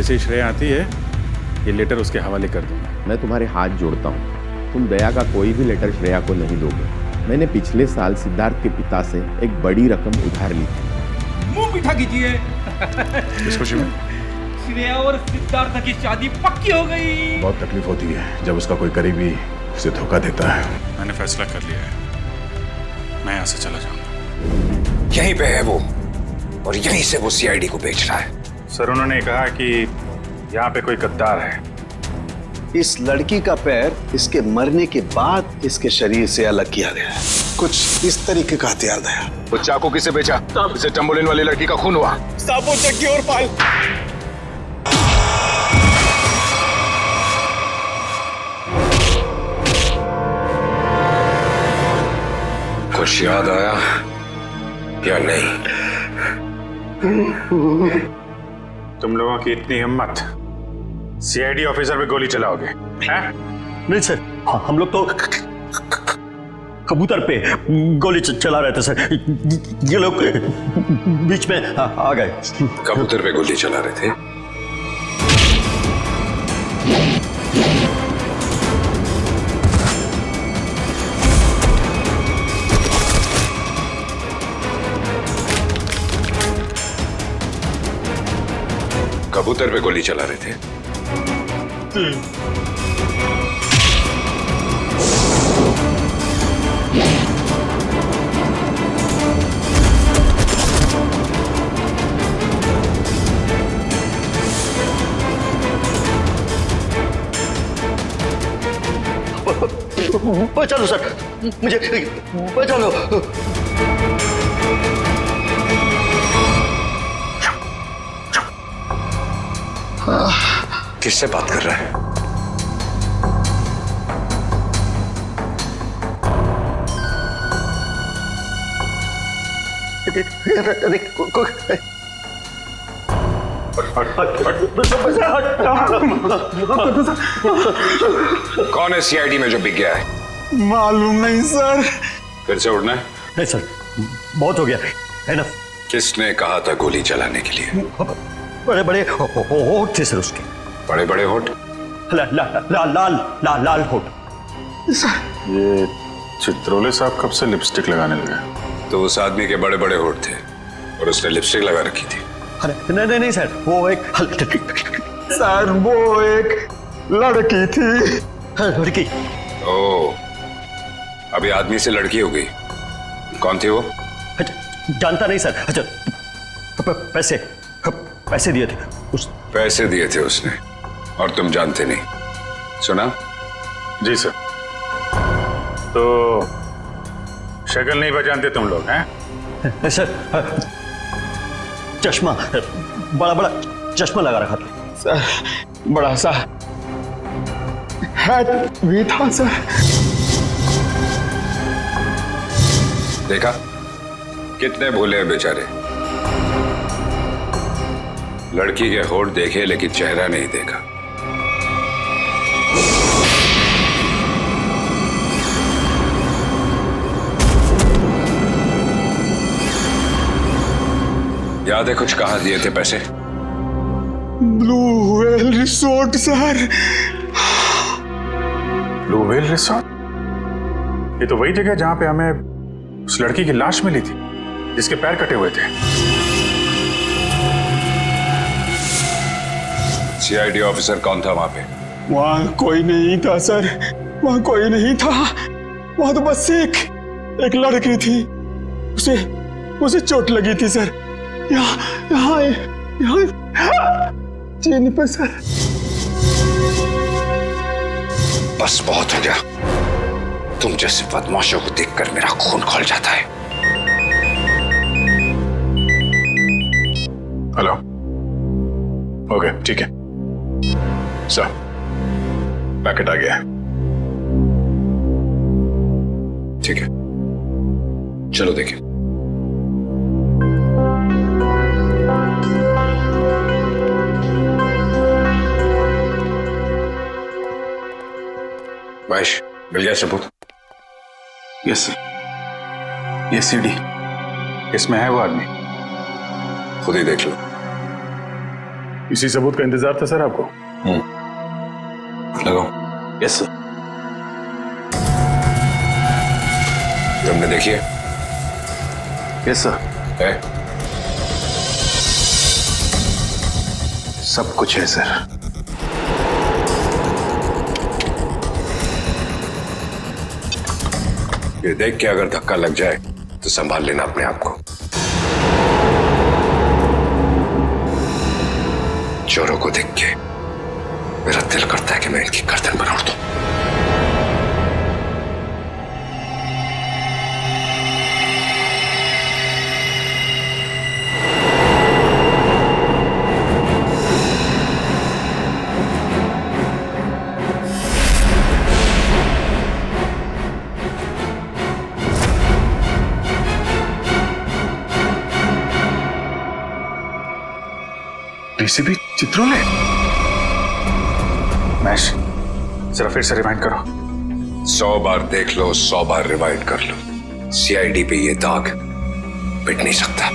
जैसे ही श्रेया आती है ये लेटर उसके हवाले कर दूंगा। मैं तुम्हारे हाथ जोड़ता हूँ, तुम दया का कोई भी लेटर श्रेया को नहीं दोगे। मैंने पिछले साल सिद्धार्थ के पिता से एक बड़ी रकम उधार ली थी। मुंह मीठा कीजिए। इस खुशी में श्रेया और सिद्धार्थ की शादी पक्की हो गई। बहुत तकलीफ होती है जब उसका कोई करीबी उसे धोखा देता है। मैंने फैसला कर लिया है, मैं यहाँ से चला जाऊंगा। यहीं पे है वो, और यहीं से वो सीआईडी को बेच रहा है। सर उन्होंने कहा कि यहाँ पे कोई गद्दार है। इस लड़की का पैर इसके मरने के बाद इसके शरीर से अलग किया गया है। कुछ इस तरीके का हथियार दया। वो चाकू किसे बेचा? इसे टम्बोलिन वाली लड़की का खून हुआ। साबो चक्की और पाल। कुछ याद आया या नहीं? तुम लोगों की इतनी हिम्मत, सीआईडी ऑफिसर पे गोली चलाओगे? हैं? नहीं सर, हम लोग तो कबूतर पे गोली चला रहे थे सर। ये लोग बीच में आ गए। कबूतर पे गोली चला रहे थे? कबूतर पे गोली चला रहे थे? बचा लो सर, मुझे बचा लो। किससे बात कर रहा है? कौन है सीआईडी में जो बिक गया है? मालूम नहीं सर। फिर से उड़ना है? नहीं सर, बहुत हो गया, एनफ। किसने कहा था गोली चलाने के लिए? बड़े बड़े होठ थे सर उसके। बड़े बड़े होठ? लाल होठ। ये चित्रोले साहब कब से लिपस्टिक लगाने लगे? तो उस आदमी के बड़े बड़े होठ थे और उसने लिपस्टिक लगा रखी थी। अरे नहीं सर, वो एक सर वो एक लड़की थी। लड़की? ओ, अभी आदमी से लड़की हो गई। कौन थी वो? जानता नहीं सर। अच्छा, पैसे दिए थे उस। पैसे दिए थे उसने और तुम जानते नहीं? सुना? जी सर। तो शक्ल नहीं पहचानते तुम लोग हैं? सर चश्मा, बड़ा बड़ा चश्मा लगा रखा था सर। बड़ा सा हैट भी था सर। देखा कितने भोले हैं बेचारे। लड़की के होठ देखे लेकिन चेहरा नहीं देखा। याद है कुछ कहाँ दिए थे पैसे? Blue whale resort sir. Blue whale resort? ये तो वही जगह जहां पे हमें उस लड़की की लाश मिली थी जिसके पैर कटे हुए थे। सीआईडी ऑफिसर कौन था वहां पे? वहां कोई नहीं था सर, वहां कोई नहीं था। वहां तो बस एक लड़की थी, उसे चोट लगी थी सर। यहाँ चीनी पे सर। बस बहुत हो गया। तुम जैसे बदमाशों को देखकर मेरा खून खौल जाता है। हेलो, ओके ठीक है सर, पैकेट आ गया है। ठीक है, चलो देखें। महेश, मिल गया सबूत? Yes sir. ये सीडी, इसमें है वो आदमी। खुद ही देख लो। इसी सबूत का इंतजार था सर आपको? लगाओ। Yes sir. तुमने देखी है? Yes sir. है? सब कुछ है सर। ये देख के अगर धक्का लग जाए तो संभाल लेना अपने आप को। चोरों को देख के मेरा दिल करता है कि मैं इनकी गर्दन पर उड़ दूं। डीसीपी चित्रोले? मैश, जरा फिर से रिवाइंड करो। 100 बार देख लो, 100 बार रिवाइंड कर लो, सीआईडी पे ये दाग मिट नहीं सकता।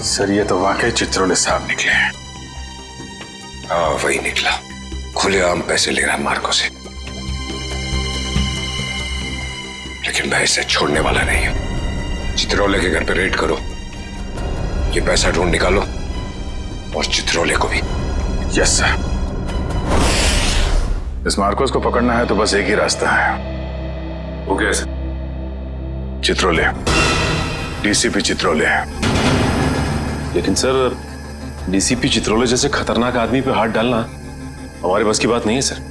सर ये तो वाकई चित्रोले साहब निकले हैं। हाँ वही निकला, खुलेआम पैसे ले रहा है मार्को से। लेकिन मैं इसे छोड़ने वाला नहीं हूं। चित्रोले के घर पे रेड करो, ये पैसा ढूंढ निकालो और चित्रोले को भी। Yes sir. इस मार्कोस को पकड़ना है तो बस एक ही रास्ता है। वो कैसे? चित्रोले, डीसीपी चित्रोले। लेकिन सर, डीसीपी चित्रोले जैसे खतरनाक आदमी पे हाथ डालना हमारे बस की बात नहीं है सर।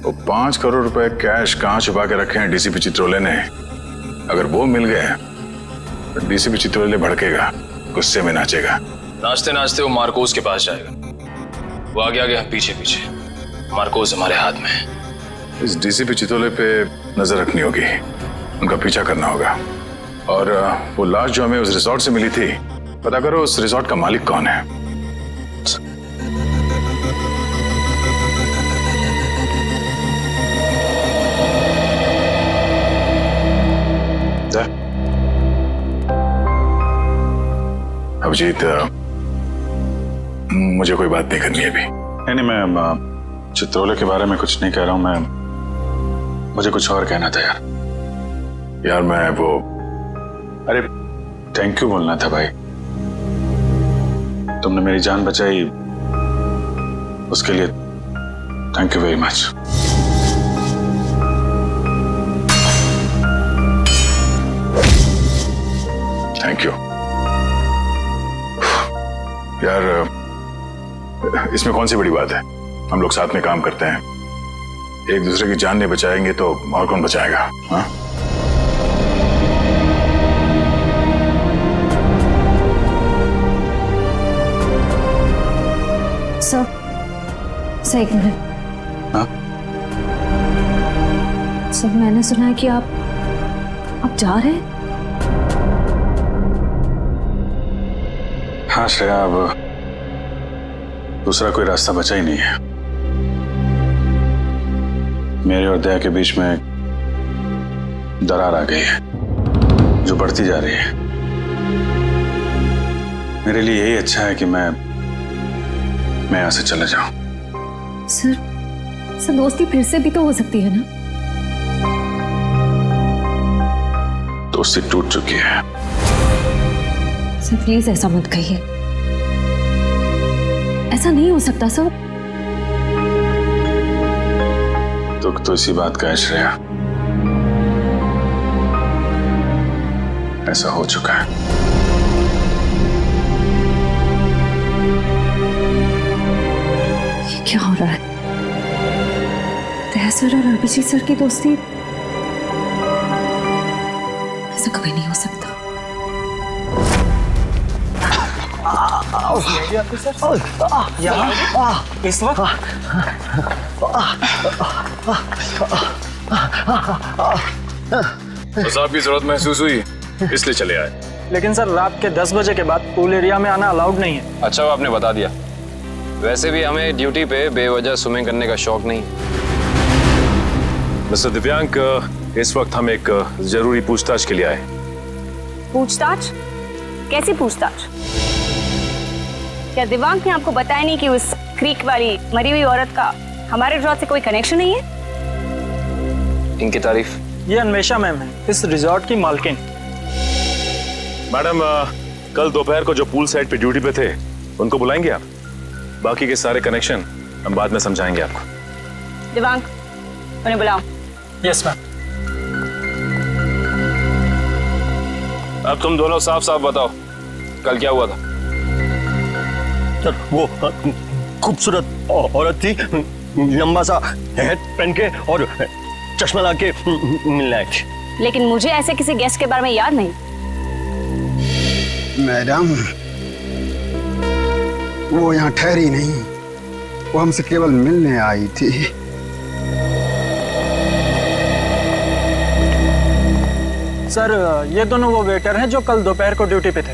वो 5 करोड़ रुपए कैश कहां छुपा के रखे हैं डीसीपी चित्रोले ने? अगर वो मिल गए तो डीसीपी चित्रोले भड़केगा, गुस्से में नाचेगा। नाचते नाचते वो मार्कोस के पास जाएगा। वो आगे आगे हम पीछे पीछे। मार्कोस हमारे हाथ में है। इस डीसीपी चित्रोले पे नजर रखनी होगी, उनका पीछा करना होगा। और वो लाश जो हमें उस रिसोर्ट से मिली थी, पता करो उस रिसोर्ट का मालिक कौन है। अभिजीत, मुझे कोई बात नहीं करनी है अभी। नहीं, मैं चित्रोले के बारे में कुछ नहीं कह रहा हूं। मुझे कुछ और कहना था यार मैं वो, अरे थैंक यू बोलना था भाई। तुमने मेरी जान बचाई, उसके लिए thank you very much. Thank you. यार इसमें कौन सी बड़ी बात है? हम लोग साथ में काम करते हैं, एक दूसरे की जान नहीं बचाएंगे तो और कौन बचाएगा? हाँ? सर एक मिनट। हाँ? सर मैंने सुना है कि आप जा रहे हैं। हाँ श्रेया, अब दूसरा कोई रास्ता बचा ही नहीं है। मेरे और दया के बीच में दरार आ गई है जो बढ़ती जा रही है। मेरे लिए यही अच्छा है कि मैं यहाँ से चला जाऊं। सर दोस्ती फिर से भी तो हो सकती है ना? दोस्ती टूट चुकी है। सर प्लीज ऐसा मत कहिए, ऐसा नहीं हो सकता सर। दुख तो इसी बात का है श्रेया, ऐसा हो चुका है। ये क्या हो रहा है? दया सर और अभिजीत सर की दोस्ती, ऐसा कभी नहीं हो सकता। इस वक्त तो साहब की जरूरत महसूस हुई इसलिए चले आए। लेकिन सर रात के 10 बजे के बाद पूल एरिया में आना अलाउड नहीं है। अच्छा वो आपने बता दिया। वैसे भी हमें ड्यूटी पे बेवजह स्विमिंग करने का शौक नहीं। मिस्टर दिव्यांक, इस वक्त हम एक जरूरी पूछताछ के लिए आए। पूछताछ? कैसी पूछताछ? क्या दिव्यांक ने आपको बताया नहीं कि उस क्रीक वाली मरी हुई औरत का हमारे रिजॉर्ट से कोई कनेक्शन नहीं है? इनकी तारीफ। ये अन्वेषा मैम है, इस रिजॉर्ट की मालकिन। मैडम, कल दोपहर को जो पूल साइड पे ड्यूटी पे थे उनको बुलाएंगे आप? बाकी के सारे कनेक्शन हम बाद में समझाएंगे आपको। दिव्यांक, उन्हें बुलाओ। Yes ma'am. अब तुम दोनों साफ साफ बताओ, कल क्या हुआ था? सर, वो खूबसूरत औरत थी, लंबा सा हेड पहन के और चश्मा लगा के मिलने आई थी। लेकिन मुझे ऐसे किसी गेस्ट के बारे में याद नहीं। मैडम, वो यहाँ ठहरी नहीं, वो हमसे केवल मिलने आई थी। सर, ये दोनों वो वेटर हैं जो कल दोपहर को ड्यूटी पे थे।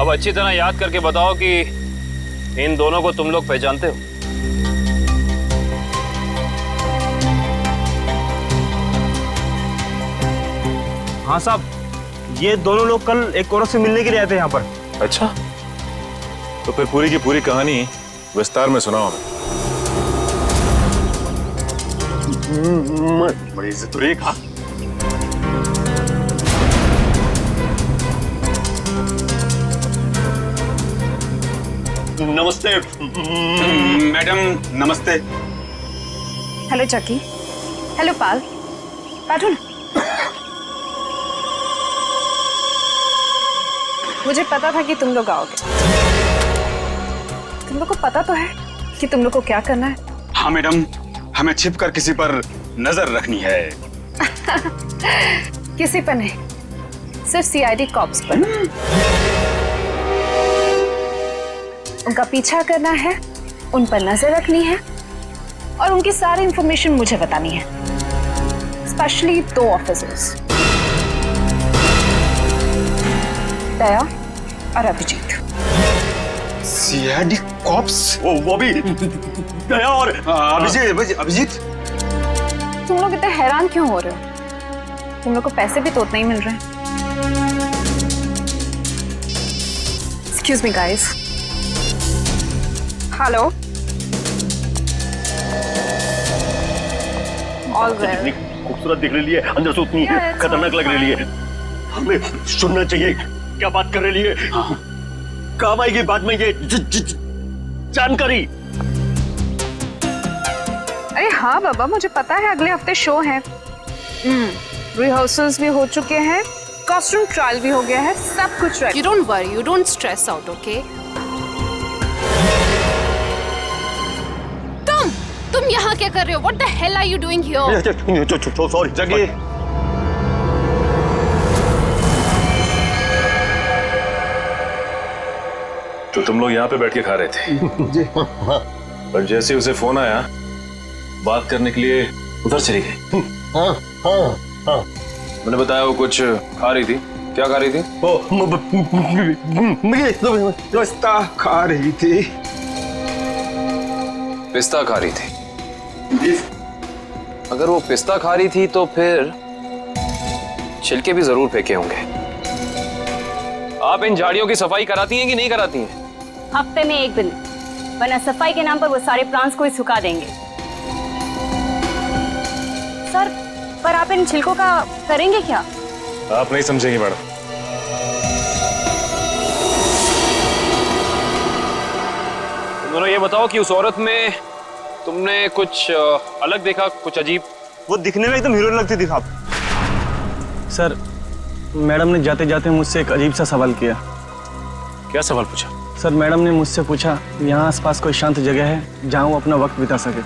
अब अच्छी तरह याद करके बताओ कि इन दोनों को तुम लोग पहचानते हो? हाँ साहब, ये दोनों लोग कल एक औरत से मिलने के लिए आए थे यहाँ पर। अच्छा, तो फिर पूरी की पूरी कहानी विस्तार में सुनाओ हमें। बड़ी इज्जत हो रही है। कहा नमस्ते मैडम, नमस्ते। हेलो चकी। हेलो पाल। बैठो ना। मुझे पता था कि तुम लोग आओगे। तुम लोग को पता तो है कि तुम लोग को क्या करना है? हाँ मैडम, हमें छिपकर किसी पर नजर रखनी है। किसी पर नहीं, सिर्फ सीआईडी कॉप्स पर। उनका पीछा करना है, उन पर नजर रखनी है और उनकी सारी इंफॉर्मेशन मुझे बतानी है, स्पेशली 2 ऑफिसर्स, दया और अभिजीत। CID cops? वो भी दया और अभिजीत। तुम लोग इतने हैरान क्यों हो रहे हो? तुम लोग को पैसे भी तो उतने ही मिल रहे हैं। Excuse me guys. Hello. All कितनी खूबसूरत दिख रही है, अंदर से उतनी खतरनाक लग रही है। हमें सुनना चाहिए क्या बात कर रही है। काम आएगी बाद में ये जानकारी। अरे हाँ बाबा, मुझे पता है अगले हफ्ते शो है। रिहर्सल्स भी हो चुके हैं, कॉस्ट्यूम ट्रायल भी हो गया है, सब कुछ ready. You don't worry, you don't stress out, okay? तुम यहाँ क्या कर रहे हो? What the hell are you doing here? Sorry जगी। तो तुम लोग यहाँ पे बैठ के खा रहे थे? पर जैसे उसे फोन आया बात करने के लिए उधर चली गई। हाँ हाँ हाँ। मैंने बताया वो कुछ खा रही थी। क्या खा रही थी? पिस्ता खा रही थी। पिस्ता खा रही थी? अगर वो पिस्ता खा रही थी तो फिर छिलके भी जरूर फेंके होंगे। आप इन झाड़ियों की सफाई कराती हैं कि नहीं कराती हैं? हफ्ते में 1 दिन, वरना सफाई के नाम पर वो सारे प्लांट्स को ही सुखा देंगे। सर, पर आप इन छिलकों का करेंगे क्या? आप नहीं समझेंगे मैडम। तुम दोनों ये बताओ कि उस औरत में तुमने कुछ अलग देखा, कुछ अजीब? वो दिखने में एकदम हीरोइन लगती थी साहब। सर, मैडम ने जाते जाते मुझसे एक अजीब सा सवाल किया। क्या सवाल पूछा? सर, मैडम ने मुझसे पूछा यहाँ आसपास कोई शांत जगह है जहाँ वो अपना वक्त बिता सके।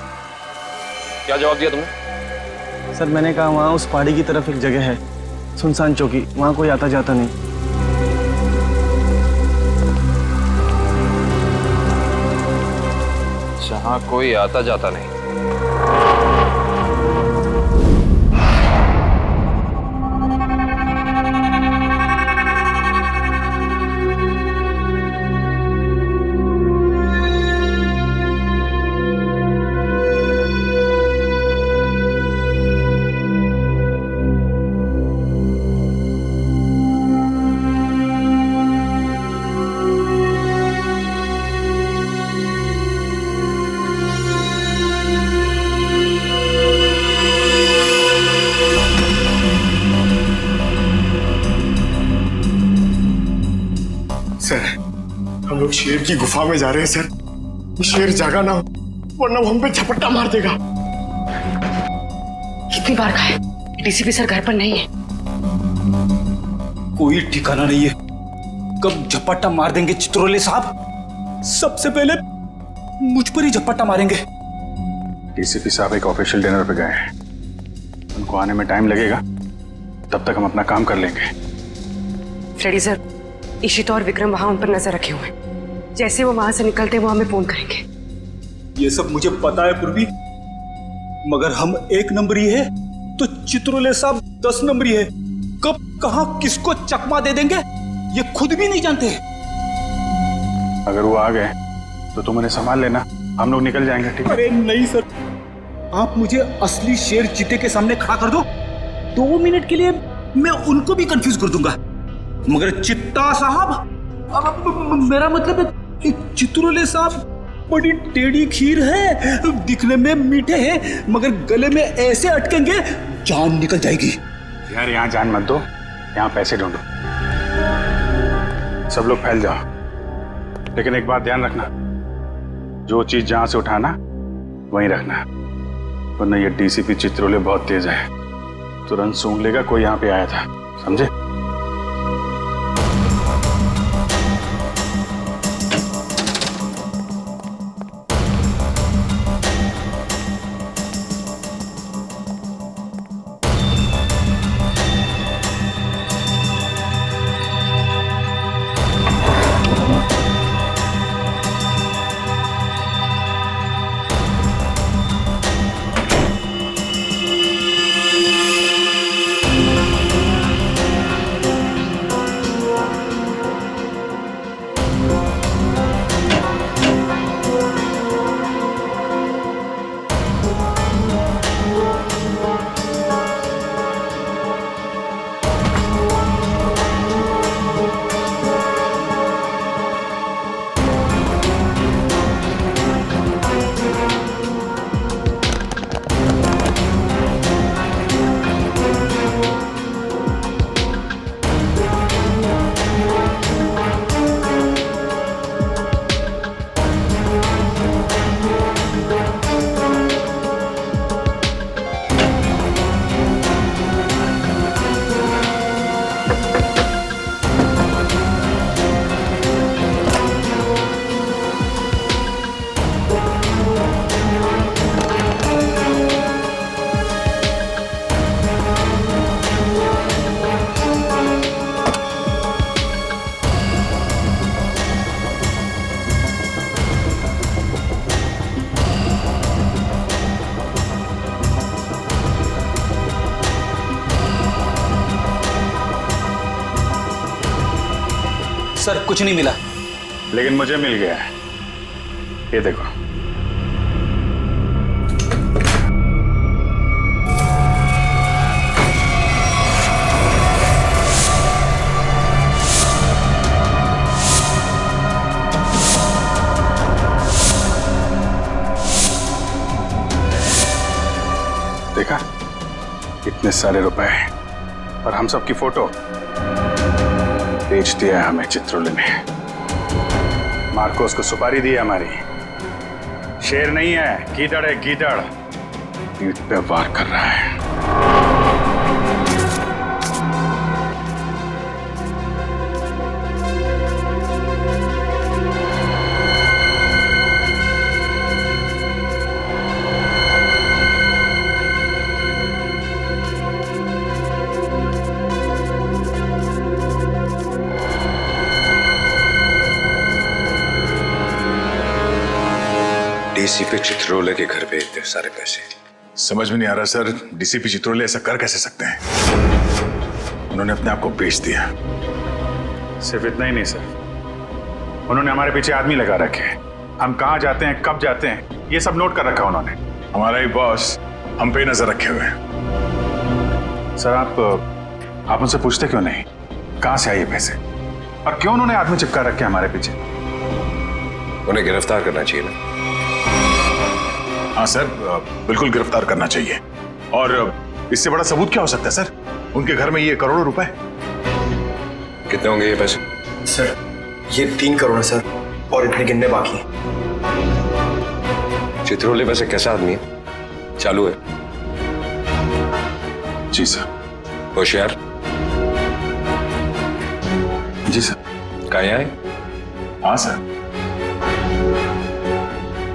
क्या जवाब दिया तुमने? सर, मैंने कहा वहाँ उस पहाड़ी की तरफ एक जगह है, सुनसान चौकी, वहाँ कोई आता जाता नहीं। जहाँ कोई आता जाता नहीं? की गुफा में जा रहे हैं सर। शेर जागा ना हो, वरना वो हम पे झपट्टा मार देगा। कितनी बार कहा है, डीसीपी सर घर पर नहीं है। कोई ठिकाना नहीं है, कब झपट्टा मार देंगे चित्रोले साहब। सबसे पहले मुझ पर ही झपट्टा मारेंगे। डीसीपी साहब एक ऑफिशियल डिनर पे गए हैं, उनको आने में टाइम लगेगा, तब तक हम अपना काम कर लेंगे। फ्रेडी सर, इशिता और विक्रम वहां उन पर नजर रखे हुए हैं। जैसे वो वहां से निकलते वो हमें फोन करेंगे। ये सब मुझे पता है पूर्वी, मगर हम 1 नंबरी है तो चित्रोले साहब 10 नंबरी है। कब कहां किसको चकमा दे देंगे ये खुद भी नहीं जानते। अगर वो आ गए तो तुम उन्हें संभाल लेना, हम लोग निकल जाएंगे। ठीक है? अरे नहीं सर, आप मुझे असली शेर चीते के सामने खड़ा कर दो, 2 मिनट के लिए मैं उनको भी कंफ्यूज कर दूंगा। मगर चित्ता साहब, अब मेरा मतलब है चित्रोले साहब बड़ी टेढ़ी खीर है, दिखने में मीठे हैं मगर गले में ऐसे अटकेंगे जान निकल जाएगी। यार यहाँ जान मत दो, यहाँ पैसे ढूंढो। सब लोग फैल जाओ, लेकिन एक बात ध्यान रखना, जो चीज जहां से उठाना वहीं रखना, वरना ये डीसीपी चित्रोले बहुत तेज है, तुरंत सूंघ लेगा कोई यहाँ पे आया था। समझे? सर कुछ नहीं मिला, लेकिन मुझे मिल गया है, ये देखो। देखा, इतने सारे रुपए और हम सब की फोटो बेच दिया है हमें चित्रोले ने। मार्कोस को सुपारी दी है हमारी। शेर नहीं है, गीदड़ है, गीदड़। पीठ पे वार कर रहा है। डीसीपी चित्रोले के घर पे इतने सारे पैसे, समझ में नहीं आ रहा सर, डीसीपी चित्रोले ऐसा कर कैसे सकते हैं? उन्होंने अपने आप को बेच दिया। सिर्फ इतना ही नहीं सर, उन्होंने हमारे पीछे आदमी लगा रखे हैं। हम कहाँ जाते हैं, कब जाते हैं, ये सब नोट कर रखा उन्होंने। हमारा ही बॉस हम पे नजर रखे हुए हैं। सर आप उनसे पूछते क्यों नहीं कहां से आए ये पैसे, और क्यों उन्होंने आदमी चिपका रखे हमारे पीछे? उन्हें गिरफ्तार करना चाहिए ना। हाँ सर, बिल्कुल गिरफ्तार करना चाहिए। और इससे बड़ा सबूत क्या हो सकता है सर? उनके घर में ये करोड़ों रुपए। कितने होंगे ये पैसे? सर ये 3 करोड़ है सर, और इतने गिनने बाकी हैं। चित्रोले वैसे कैसा आदमी है? चालू है? जी सर। होशियार? जी सर। कहाँ है? हाँ सर।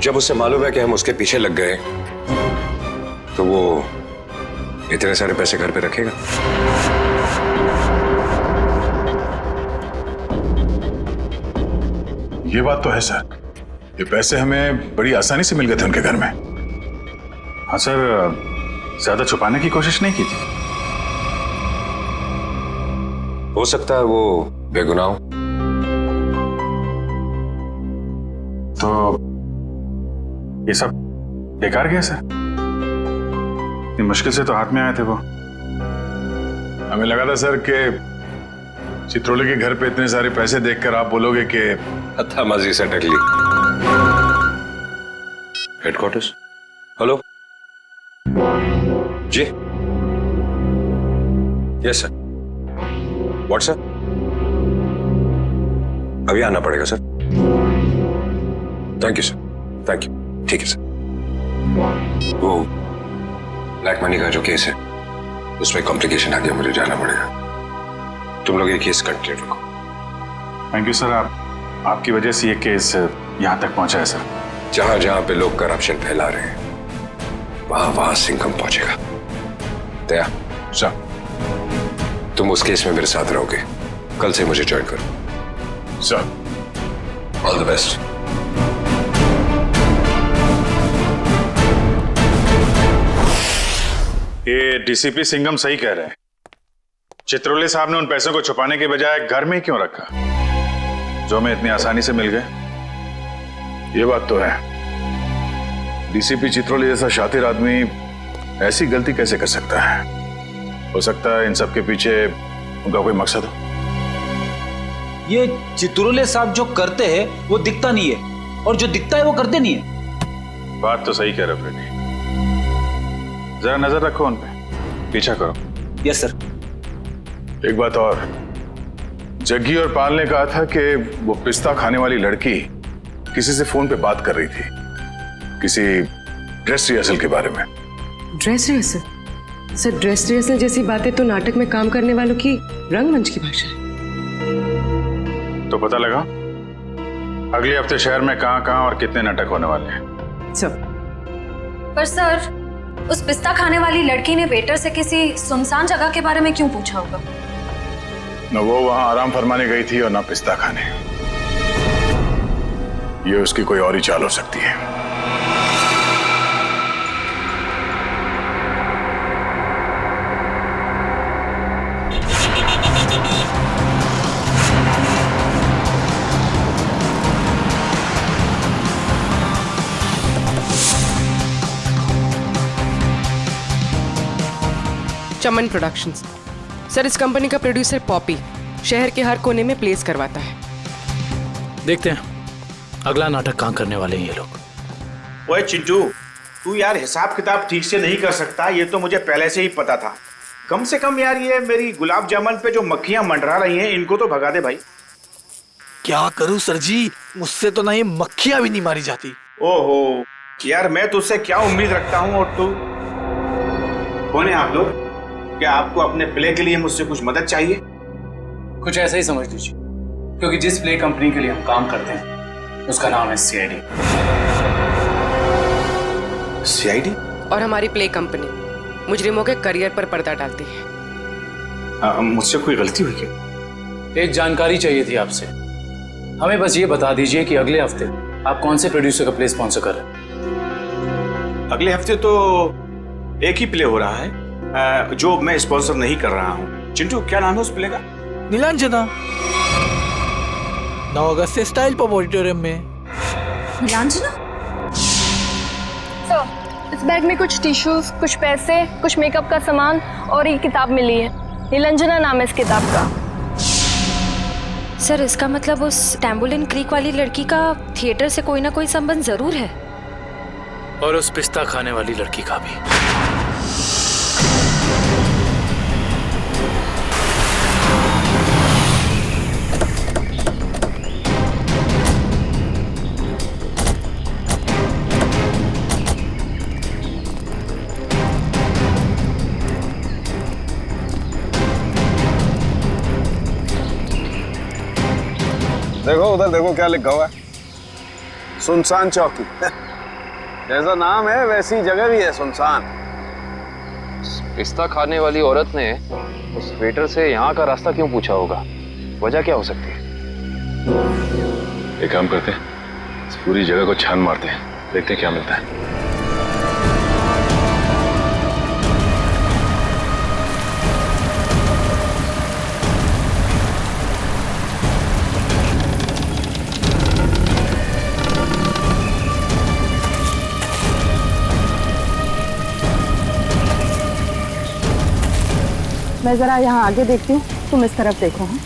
जब उसे मालूम है कि हम उसके पीछे लग गए तो वो इतने सारे पैसे घर पे रखेगा? ये बात तो है सर, ये पैसे हमें बड़ी आसानी से मिल गए थे उनके घर में। हाँ सर, ज्यादा छुपाने की कोशिश नहीं की थी। हो सकता है वो बेगुनाह हो। तो ये सब बेकार गया सर? इतनी मुश्किल से तो हाथ में आए थे वो। हमें लगा था सर कि चित्रोले के घर पे इतने सारे पैसे देखकर आप बोलोगे कि हत्थामाजी से टकली। हेडक्वार्टर्स। हेलो जी। Yes sir. व्हाट्सएप? अभी आना पड़ेगा sir. Thank you sir, thank you. ठीक है सर। वो ब्लैक मनी का जो केस है उसमें कॉम्प्लिकेशन आ गया, मुझे जाना पड़ेगा। तुम लोग ये केस कंटिन्यू रखो। थैंक यू सर, आपकी वजह से ये केस यहाँ तक पहुंचा है सर। जहां जहां पे लोग करप्शन फैला रहे हैं वहां वहां सिंघम पहुंचेगा। दया सर, तुम उस केस में मेरे साथ रहोगे। कल से मुझे ज्वाइन करो। सर। All the best. ये डीसीपी सिंघम सही कह रहे हैं। चित्रोले साहब ने उन पैसों को छुपाने के बजाय घर में ही क्यों रखा, जो हमें इतनी आसानी से मिल गए? ये बात तो है, डीसीपी चित्रोले जैसा शातिर आदमी ऐसी गलती कैसे कर सकता है? हो सकता है इन सब के पीछे उनका कोई मकसद हो। ये चित्रोले साहब जो करते हैं वो दिखता नहीं है, और जो दिखता है वो करते नहीं है। बात तो सही कह रहे हो फ्रेडी। जरा नजर रखो उन पे, पीछा करो। Yes sir. एक बात और, जग्गी और पाल ने कहा था कि वो पिस्ता खाने वाली लड़की किसी से फोन पे बात कर रही थी, किसी ड्रेस रिहर्सल के बारे में। Dress rehearsal? Sir, dress rehearsal जैसी बातें तो नाटक में काम करने वालों की रंगमंच की भाषा है। तो पता लगा अगले हफ्ते शहर में कहां और कितने नाटक होने वाले हैं? सब। पर सर, उस पिस्ता खाने वाली लड़की ने वेटर से किसी सुनसान जगह के बारे में क्यों पूछा होगा? न वो वहां आराम फरमाने गई थी और न पिस्ता खाने। ये उसकी कोई और ही चाल हो सकती है। चमन प्रोडक्शंस। सर, इस कंपनी का प्रोड्यूसर पॉपी शहर के हर कोने में प्लेस करवाता है। देखते हैं अगला नाटक कहाँ करने वाले हैं ये लोग। ओए चिंटू, तू यार हिसाब किताब ठीक से नहीं कर सकता, ये तो मुझे पहले से ही पता था। कम से कम यार ये मेरी गुलाब जामुन पे जो मक्खियां मंडरा रही हैं इनको तो भगा दे भाई। क्या करूं सर जी, मुझसे तो नहीं मक्खियां भी नहीं मारी जाती। ओहो यार, मैं तुझसे क्या उम्मीद रखता हूँ, और तू कौन है आप लोग? क्या आपको अपने प्ले के लिए मुझसे कुछ मदद चाहिए? कुछ ऐसा ही समझ लीजिए, क्योंकि जिस प्ले कंपनी के लिए हम काम करते हैं उसका नाम है सीआईडी। सीआईडी? और हमारी प्ले कंपनी मुजरिमों के करियर पर पर्दा डालती है। मुझसे कोई गलती हुई क्या? एक जानकारी चाहिए थी आपसे। हमें बस ये बता दीजिए कि अगले हफ्ते आप कौन से प्रोड्यूसर का प्ले स्पॉन्सर कर रहे हैं? अगले हफ्ते तो एक ही प्ले हो रहा है जो मैं स्पॉन्सर नहीं कर रहा हूँ। चिंटू, क्या नाम है उस प्ले का? नीलांजना। 9 अगस्त से स्टाइल पब ऑडिटोरियम में। नीलांजना? सर, इस बैग में कुछ टिश्यूज, कुछ पैसे, कुछ मेकअप का सामान और एक किताब मिली है। नीलांजना नाम है इस किताब का। सर, इसका मतलब उस टैम्बोलिन क्रीक वाली लड़की का थिएटर से कोई ना कोई संबंध जरूर है। और उस पिस्ता खाने वाली लड़की का भी। उधर देखो क्या लिखा हुआ है, सुनसान चौकी। जैसा नाम है वैसी जगह भी है, सुनसान। पिस्ता खाने वाली औरत ने उस वेटर से यहाँ का रास्ता क्यों पूछा होगा? वजह क्या हो सकती है? एक काम करते हैं, इस पूरी जगह को छान मारते हैं, देखते हैं क्या मिलता है। मैं जरा यहाँ आगे देखती हूँ, तुम इस तरफ देखो। हाँ?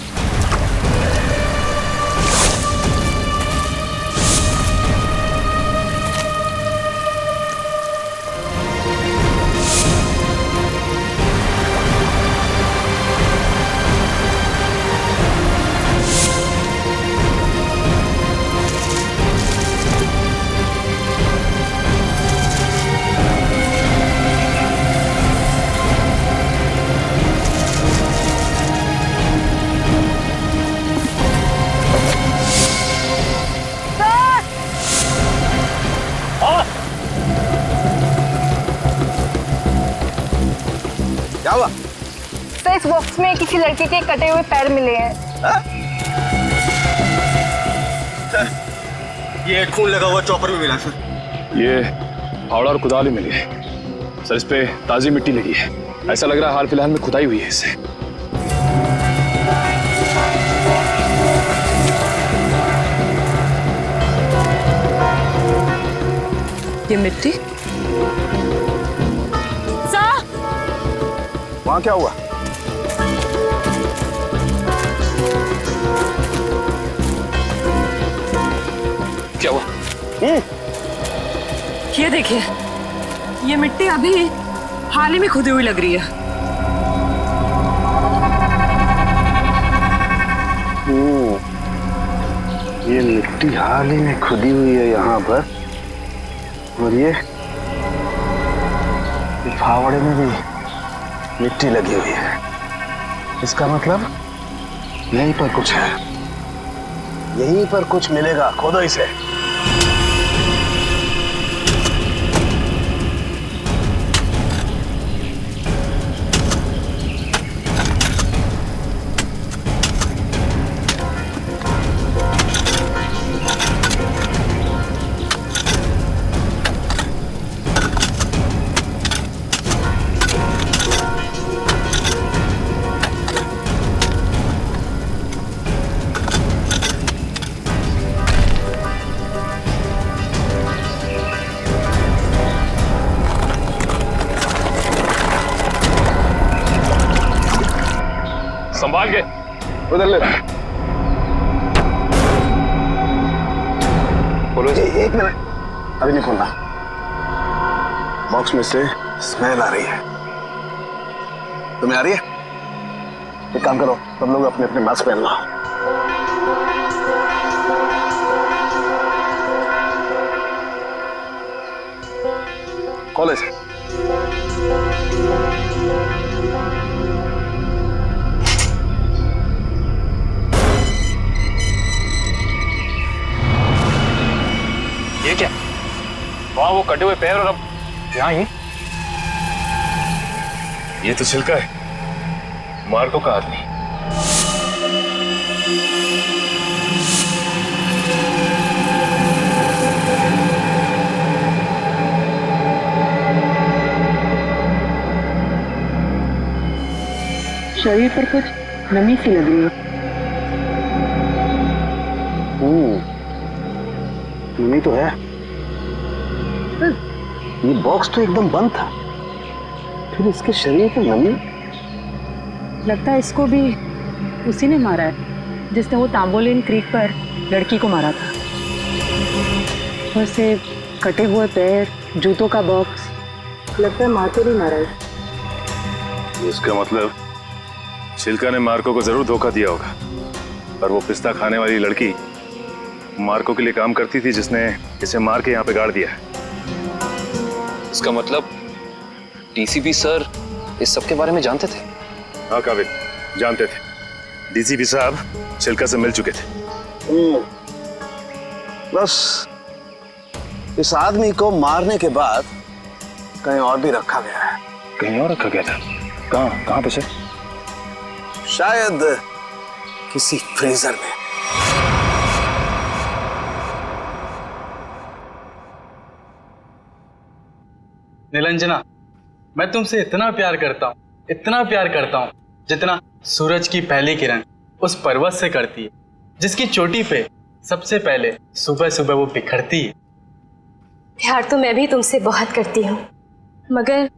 क्या हुआ? सर, इस बॉक्स में किसी लड़के के कटे हुए पैर मिले हैं। ये खून लगा हुआ चॉपर भी मिला सर। ये फावड़ा और कुदाल ही मिली है सर, इस पे ताजी मिट्टी लगी है। ऐसा लग रहा है हाल फिलहाल में खुदाई हुई है इससे। ये मिट्टी सर, वहां क्या हुआ? क्या हुआ? ये देखिए, ये मिट्टी अभी हाल ही में खुदी हुई लग रही है। ये मिट्टी हाल ही में खुदी हुई है यहाँ पर, और ये फावड़े में भी मिट्टी लगी हुई है। इसका मतलब यहीं पर कुछ है, यहीं पर कुछ मिलेगा। खोदो इसे। संभाल के उधर ले। बोलो। एक मिनट, अभी नहीं खोलना। बॉक्स में से स्मेल आ रही है। तुम्हें आ रही है? एक काम करो, तुम लोग अपने अपने मास्क पहन लो। कॉलेज ये क्या? वहां वो कटे हुए पैर और अब यहाँ ही। ये तो छिलका है मार्को का आदमी। शरीर पर कुछ नमी सी लग रही है। नमी तो है। ये बॉक्स तो एकदम बंद था, फिर इसके शरीर पर नमी। लगता है इसको भी उसी ने मारा है जिसने वो तांबोलिन क्रीक पर लड़की को मारा था। वैसे कटे हुए पैर, जूतों का बॉक्स, लगता है मार्को ने मारा है। इसका मतलब छिलका ने मार्को को जरूर धोखा दिया होगा, पर वो पिस्ता खाने वाली लड़की मार्को के लिए काम करती थी जिसने इसे मार के यहाँ पे गाड़ दिया। इसका मतलब डीसीपी सर इस सब के बारे में जानते थे? हाँ काबिल, जानते थे। डीसीपी साहब छिलका से मिल चुके थे बस इस आदमी को मारने के बाद कहीं और भी रखा गया है। कहीं और रखा गया था? कहाँ पे सर? शायद किसी फ्रीजर में। निरंजना, मैं तुमसे इतना प्यार करता हूँ जितना सूरज की पहली किरण उस पर्वत से करती है, जिसकी चोटी पे सबसे पहले सुबह सुबह वो बिखरती है। प्यार तो मैं भी तुमसे बहुत करती हूँ, मगर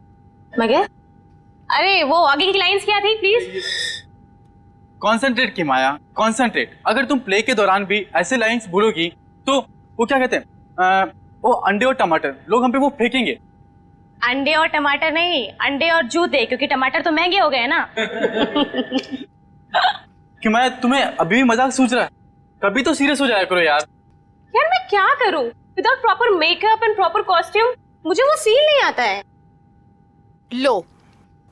अरे वो आगे की लाइंस क्या थी प्लीज? कॉन्सेंट्रेट की माया, कॉन्सेंट्रेट। अगर तुम प्ले के दौरान भी ऐसे लाइंस बोलोगी तो वो क्या कहते हैं, वो अंडे और टमाटर लोग हम पे वो फेंकेंगे। अंडे और टमाटर नहीं, अंडे और जूते, क्योंकि टमाटर तो महंगे हो गए ना। कि मैं तुम्हें अभी भी मजाक सूझ रहा है? कभी तो सीरियस हो जाया करो यार। यार मैं क्या करूं without proper makeup and proper costume? मुझे वो फील नहीं आता है। लो,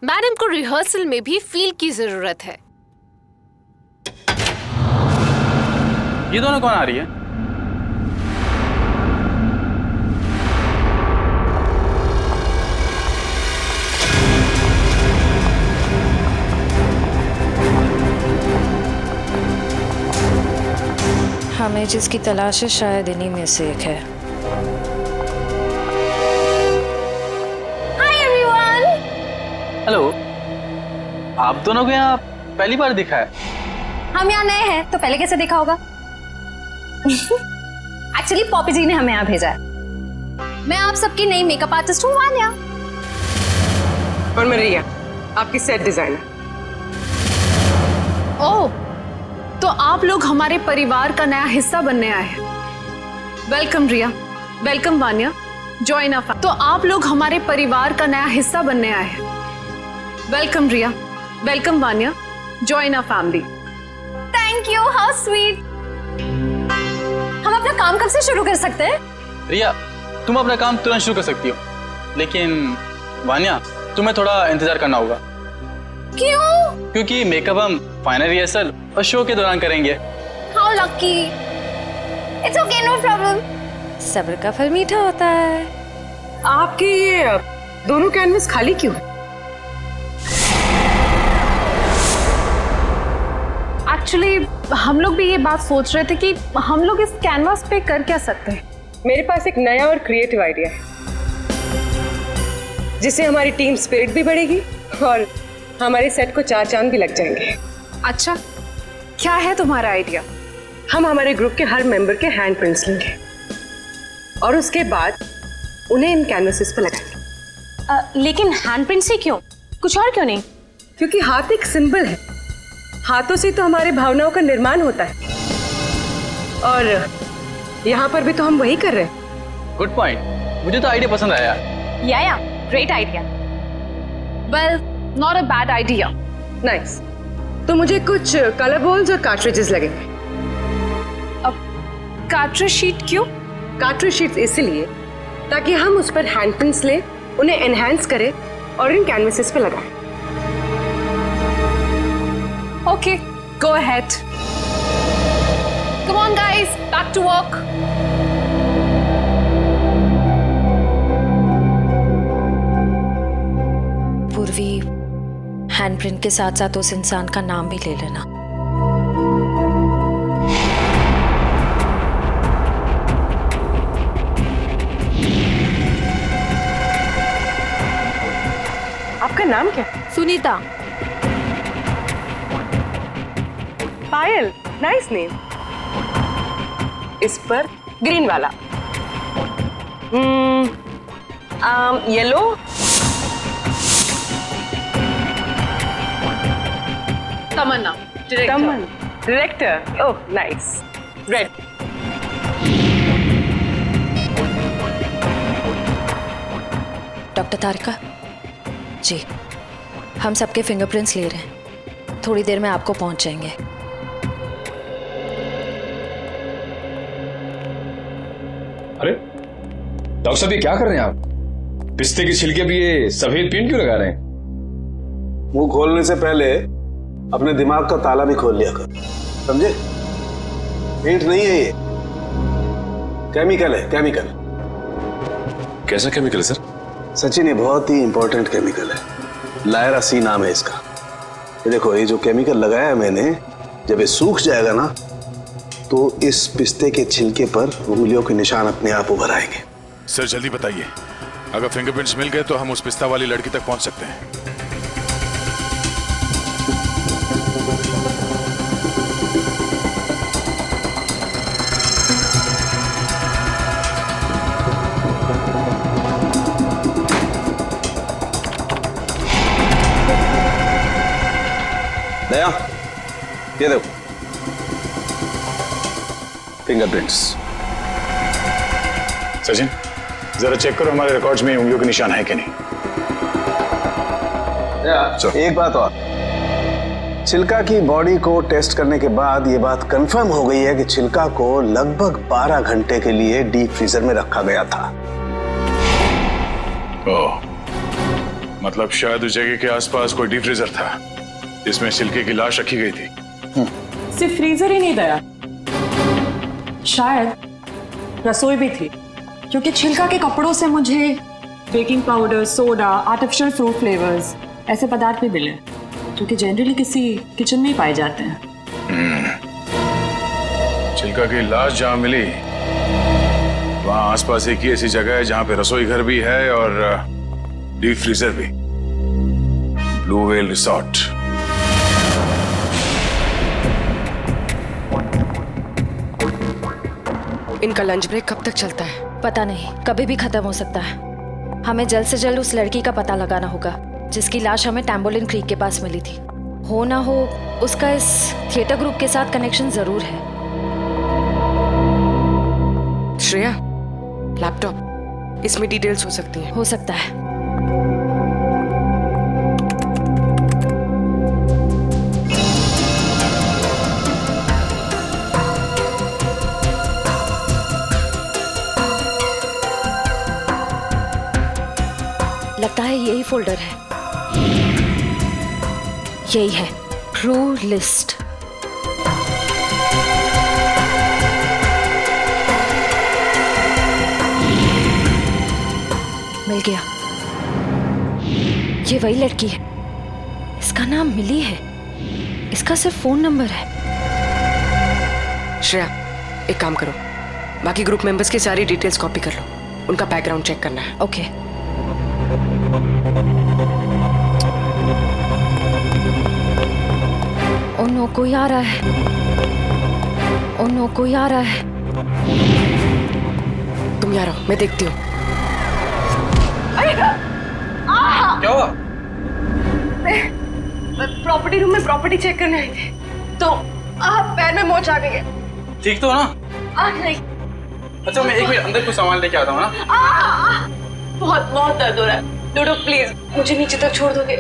मैडम को रिहर्सल में भी फील की जरूरत है। ये दोनों कौन आ रही है? हमें जिसकी तलाश है शायद इन्हीं में से एक है। Hi everyone. हेलो, आप दोनों को यहाँ पहली बार दिखा है? हम यहाँ नए हैं तो पहले कैसे देखा होगा? एक्चुअली पॉपी जी ने हमें यहाँ भेजा है। मैं आप सबकी नई मेकअप आर्टिस्ट हूँ वान्या। और मैं रिया, आपकी सेट डिजाइनर। ओह, तो आप लोग हमारे परिवार का नया हिस्सा बनने आए हैं। Welcome Riya, welcome Vanya, join a family. तो आप लोग हमारे परिवार का नया हिस्सा बनने आए हैं। Welcome Riya, welcome Vanya, join a family. Thank you, how sweet. हम अपना काम कब से शुरू कर सकते हैं? रिया, तुम अपना काम तुरंत शुरू कर सकती हो, लेकिन वान्या तुम्हें थोड़ा इंतजार करना होगा। क्यों? क्योंकि मेकअप हम फाइनल रिहर्सल और शो के दौरान करेंगे। How lucky. It's okay, no problem. सब्र का फल मीठा होता है। आपके ये दोनों कैनवस खाली क्यों है? एक्चुअली हम लोग भी ये बात सोच रहे थे कि हम लोग इस कैनवास पे कर क्या सकते हैं। मेरे पास एक नया और क्रिएटिव आइडिया है, जिससे हमारी टीम स्पिरिट भी बढ़ेगी और हमारे सेट को 4 चांद भी लग जाएंगे। अच्छा, क्या है तुम्हारा आइडिया? हम हमारे ग्रुप के हर मेंबर के हैंड प्रिंट्स लेंगे और उसके बाद उन्हें इन कैनवसेस पर लगाएंगे। लेकिन हैंड प्रिंट से क्यों? कुछ और क्यों नहीं? क्योंकि हाथ एक सिंबल है, हाथों से तो हमारे भावनाओं का निर्माण होता है, और यहाँ पर भी तो हम वही कर रहे हैं। गुड पॉइंट, मुझे तो आइडिया पसंद आया। या great idea. Well, not a bad idea. Nice. तो मुझे कुछ कलर बॉल्स और कार्ट्रिजेस लगेंगे। अब कार्ट्रिज शीट क्यों? कार्ट्रिज शीट्स इसलिए ताकि हम उस पर हैंड प्रिंट्स लें, उन्हें एनहांस करें और इन कैनवसेस पे लगाएं। Okay, go ahead. Come on guys, back to work. Purvi, handprint के साथ साथ उस इंसान का नाम भी ले लेना। आपका नाम क्या? सुनीता। Payal, nice name. इस पर ग्रीन वाला। Yellow. Tamanna, director. Oh nice. Red. Doctor Tarika ji, हम सबके फिंगरप्रिंट्स ले रहे हैं। थोड़ी देर में आपको पहुंच जाएंगे। अरे डॉक्टर साहब, ये क्या कर रहे हैं आप? पिस्ते की छिलके भी ये सफेद पेंट क्यों लगा रहे हैं? मुंह खोलने से पहले अपने दिमाग का ताला भी खोल लिया कर, समझे? पेंट नहीं है ये, केमिकल है, केमिकल। कैसा केमिकल है सर? सचिन, ये बहुत ही इंपॉर्टेंट केमिकल है, लायरा सी नाम है इसका। ये देखो, ये जो केमिकल लगाया है मैंने, जब ये सूख जाएगा ना तो इस पिस्ते के छिलके पर उंगलियों के निशान अपने आप उभर आएंगे। सर जल्दी बताइए, अगर फिंगरप्रिंट्स मिल गए तो हम उस पिस्ता वाली लड़की तक पहुंच सकते हैं। दया, ये देखो फिंगरप्रिंट्स। सचिन जरा चेक करो हमारे रिकॉर्ड्स में उंगलियों के निशान है कि नहीं। एक बात और, छिलका की बॉडी को टेस्ट करने के बाद ये बात कंफर्म हो गई है कि छिलका को लगभग 12 घंटे के लिए डीप फ्रीजर में रखा गया था। ओह, मतलब शायद उस जगह के आसपास कोई डीप फ्रीजर था जिसमें छिलके की लाश रखी गई थी। सिर्फ फ्रीजर ही नहीं दया, शायद रसोई भी थी, क्योंकि छिलका के कपड़ों से मुझे baking powder, soda, artificial fruit flavours ऐसे पदार्थ भी मिले जो कि जनरली किसी किचन में ही पाए जाते हैं। छिलका की लाश जहां मिली वहां आसपास एक ही ऐसी जगह है जहां पे रसोई घर भी है और डीप फ्रीजर भी, ब्लू व्हेल रिसोर्ट। इनका लंच ब्रेक कब तक चलता है? पता नहीं, कभी भी खत्म हो सकता है। हमें जल्द से जल्द उस लड़की का पता लगाना होगा जिसकी लाश हमें टैम्बोलिन क्रीक के पास मिली थी। हो ना हो उसका इस थिएटर ग्रुप के साथ कनेक्शन जरूर है। श्रेया, लैपटॉप, इसमें डिटेल्स हो सकती हैं। हो सकता है। लगता है यही फोल्डर है, यही है, ट्रू लिस्ट। मिल गया, ये वही लड़की है, इसका नाम मिली है, इसका सिर्फ फोन नंबर है। श्रेया, एक काम करो, बाकी ग्रुप मेंबर्स की सारी डिटेल्स कॉपी कर लो, उनका बैकग्राउंड चेक करना है। ओके। ओ नो, कोई आ रहा है। ओ नो, कोई आ रहा है। तुम यहाँ रहो, मैं देखती हूँ। क्या हुआ? मैं प्रॉपर्टी रूम में प्रॉपर्टी चेक करने आई थी, तो पैर में मोच आ गई है। ठीक तो हो ना? नहीं। अच्छा, मैं एक मिनट अंदर कुछ सामान लेके आता हूँ ना। बहुत बहुत दर्द हो रहा है। डोडो प्लीज मुझे नीचे तक छोड़ दोगे?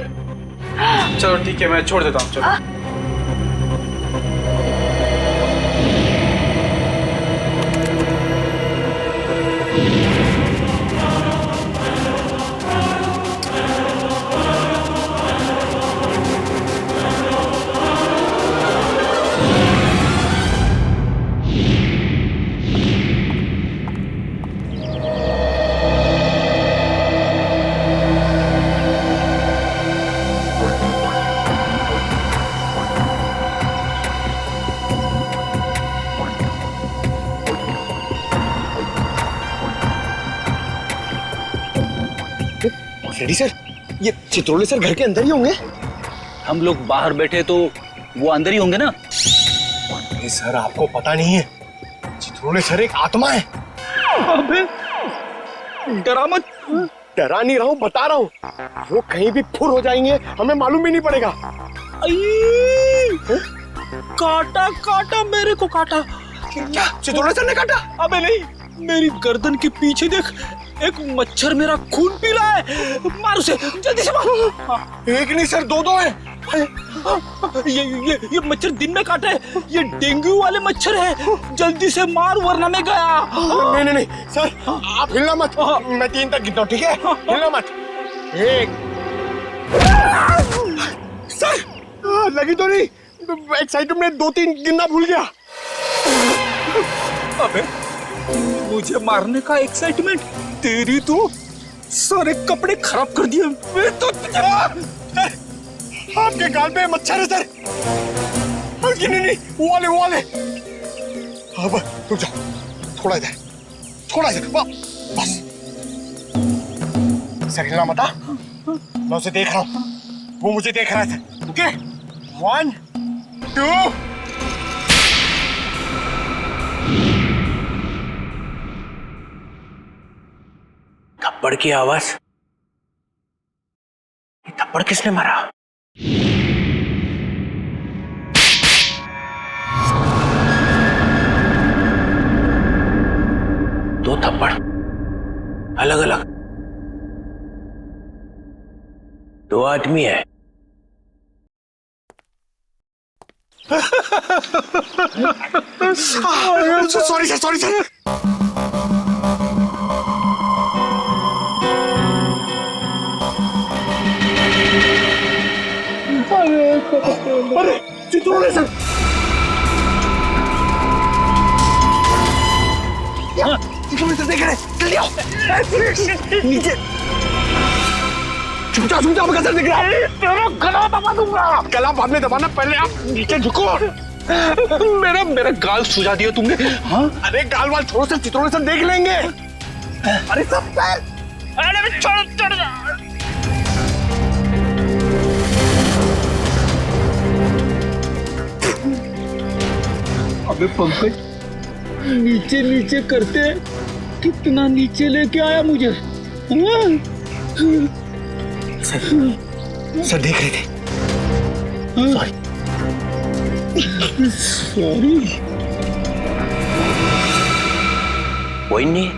चलो ठीक है, मैं छोड़ देता हूँ। चलो। रेडी सर, ये चित्रोले सर घर के अंदर ही होंगे? हम लोग बाहर बैठे तो वो अंदर ही होंगे ना। नहीं सर, आपको पता नहीं है, चित्रोले सर एक आत्मा है। अबे डरा मत। डरा नहीं रहा हूँ, बता रहा हूँ, वो कहीं भी फुर हो जाएंगे, हमें मालूम भी नहीं पड़ेगा। काटा काटा, मेरे को काटा। क्या चित्रोले सर ने काटा? अबे नहीं, मेरी गर्दन के पीछे देख, एक मच्छर मेरा खून पी रहा है। मार उसे, जल्दी से मार। एक नहीं सर, दो दो है। ये मच्छर दिन में काटा है, ये डेंगू वाले मच्छर है। जल्दी से मार वरना मैं गया। नहीं नहीं नहीं सर, आप हिलना मत, मैं 3 तक गिनता हूँ, ठीक है? हिलना मत। 1 सर, लगी तो नहीं, एक्साइटमेंट में 2-3 गिनना भूल गया। अबे मुझे मारने का एक्साइटमेंट, तेरी तो सारे कपड़े खराब कर दिए। मैं तो आपके गाल पे मच्छर है सर। नहीं, वो वाले। अब रुक जाओ, थोड़ा इधर, बस। सर हिलना मत, मैं उसे देख रहा हूँ, वो मुझे देख रहा है। ओके 1 2 थप्पड़ की आवाज। ये थप्पड़ किसने मारा? दो थप्पड़ अलग अलग, 2 आदमी है। Sorry sir. अरे चित्रोले सर, चित्रोले सर देख रहे, जल्दी आओ नीचे। छुप जाओ, आपका सर दिख रहा है। तेरा गला दबा दूंगा। गला बाद में दबाना, पहले आप नीचे झुको। मेरा गाल सुझा दिया तुमने। हाँ? अरे गाल वाल छोड़ो सर, चित्रोले सर देख लेंगे। अरे सब सर, अरे चढ़ जा। अबे पंकज, नीचे करते कितना नीचे लेके आया मुझे। सर देख रहे थे। सॉरी। कोई नहीं,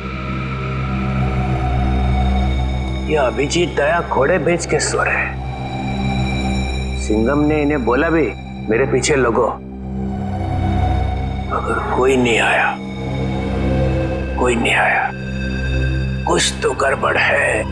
ये अभिजीत दया घोड़े बेच के सो रहे। सिंघम ने इन्हें बोला भी मेरे पीछे लगो। अगर कोई नहीं आया, कुछ तो गड़बड़ है।